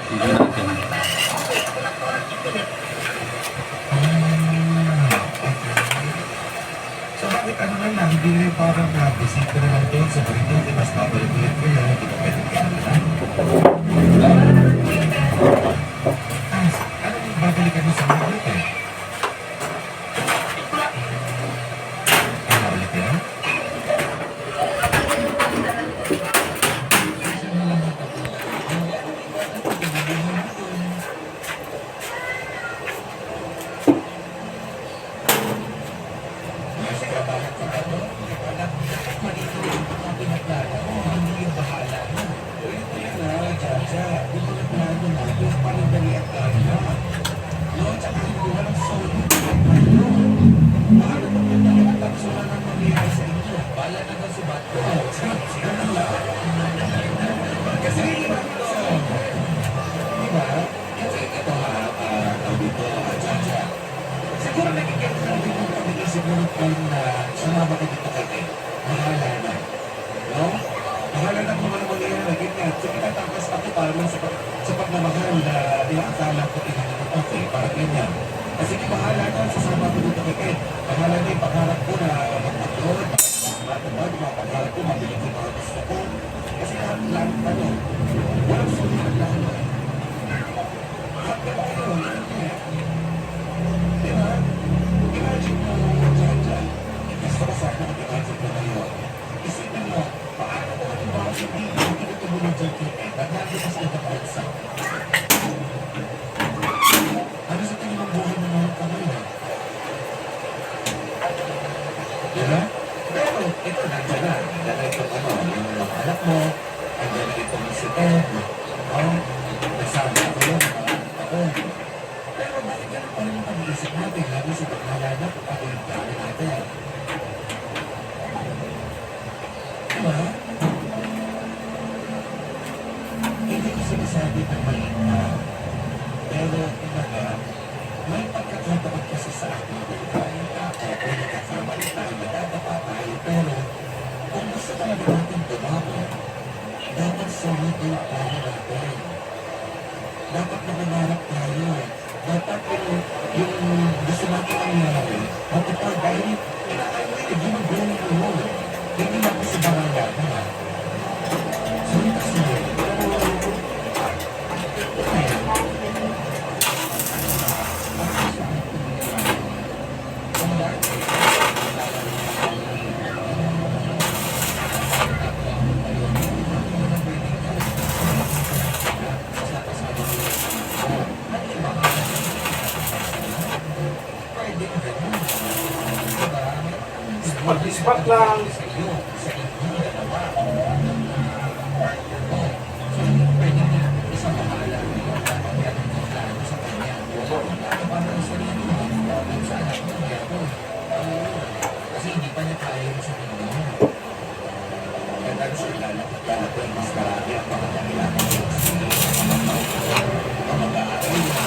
Tignan natin. So bakit ano na lang, hindi rin parang bisita na lang doon sa Brito, di mas babalik-ulit ko yun, hindi ka pwede kailangan. Anong babalikan mo sa mga Brito? Ang babalik yan? Siguro nagiging ng pag-iisip mo na sumama ka dito kay Mahala na. No? Mahala na kung ano mangyayari. Ganyan. So, itatangkas ako para lang sa pagmamahal na inaakala ko pinanito okay. Para ganyan. Kasi bahala na, sasama ko dito kay Ken. Bahala na yung pagharap ko na mag-upload, pagharap ko, mabilis yung mga gusto ko. Kasi lahat lang, walang sulit lang. Happy ba kayo? Diba? Imagine mo, dyan. Gusto ko sa akin ang imagine mo ngayon. Isipin mo, paano ko halimbawa si Dino ang tinutulungan dyan kay Ed at nagitas na bansa? Ano sa tingin ng buhay mo ngayon ka ngayon? Diba? Pero ito nandiyan na. Nandiyan na itong yung mga anak mo, nandiyan na itong si Ed, nagsama ako yun, ako. Pero bakit ganun pa rin yung pag-iisip natin, lalo sa paglalala kung ako yung plano natin? Diba? Hindi ko sinasabi na mali na. Pero, kumbaga, may pagkakataon kasi sa ating buhay na okay, nagkakamali tayo, nadadapa tayo, pero kung gusto talaga natin tumabot, dapat sulit yung plano natin. Dapat nangangarap tayo. Dapat yung gusto natin nangyari, matupad dahil yung goal mo, hindi lang sa barangay na. So, yun kasi, Mag-ispat lang. kasi hindi pa niya kaya yung sa tingin niya. Kaya tayo sa ilalapit ko yung mas marami ang mga kailangan yung mag-aaral na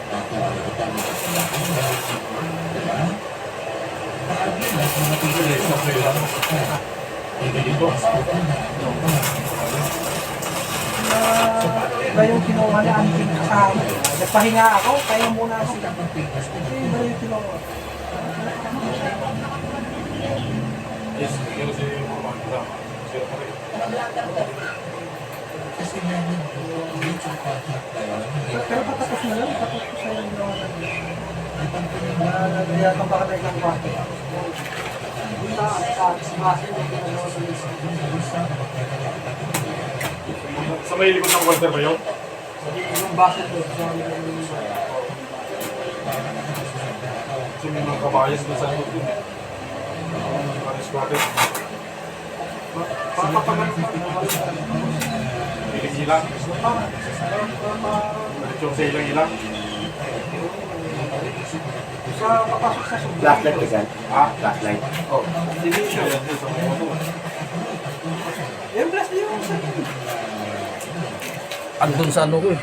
nakuha ko pa mga kailangan. Diba? Paagi lang mga tingin sa kailangan. Hindi ko mas po na. Iba yung kinuha na ang kasama. Nagpahinga ako, kaya muna ako. Kasi kapag pitas ko na Iba yung kinuha. kasi namin YouTube contact tayo. Pero patapos na lang, tapos ko sa'yo yung ginawa na yun. Ipagpinigyan Nagayakang baka tayo ng bata. Sa may likod ng water ba yun? Yung basa ko. Kasi may mga kabayas na sa likod yun. Mga squatter. Papapagal pa. Ilang-ilang. Yung sa ilang-ilang. Sa papasok sa subo. Flashlight ka dyan? Ah? Flashlight. Oh. Hindi siya. Yan din sa mga ano. Yung plus yung sa akin. Andun sa ano ko eh.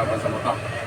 laban sa mata.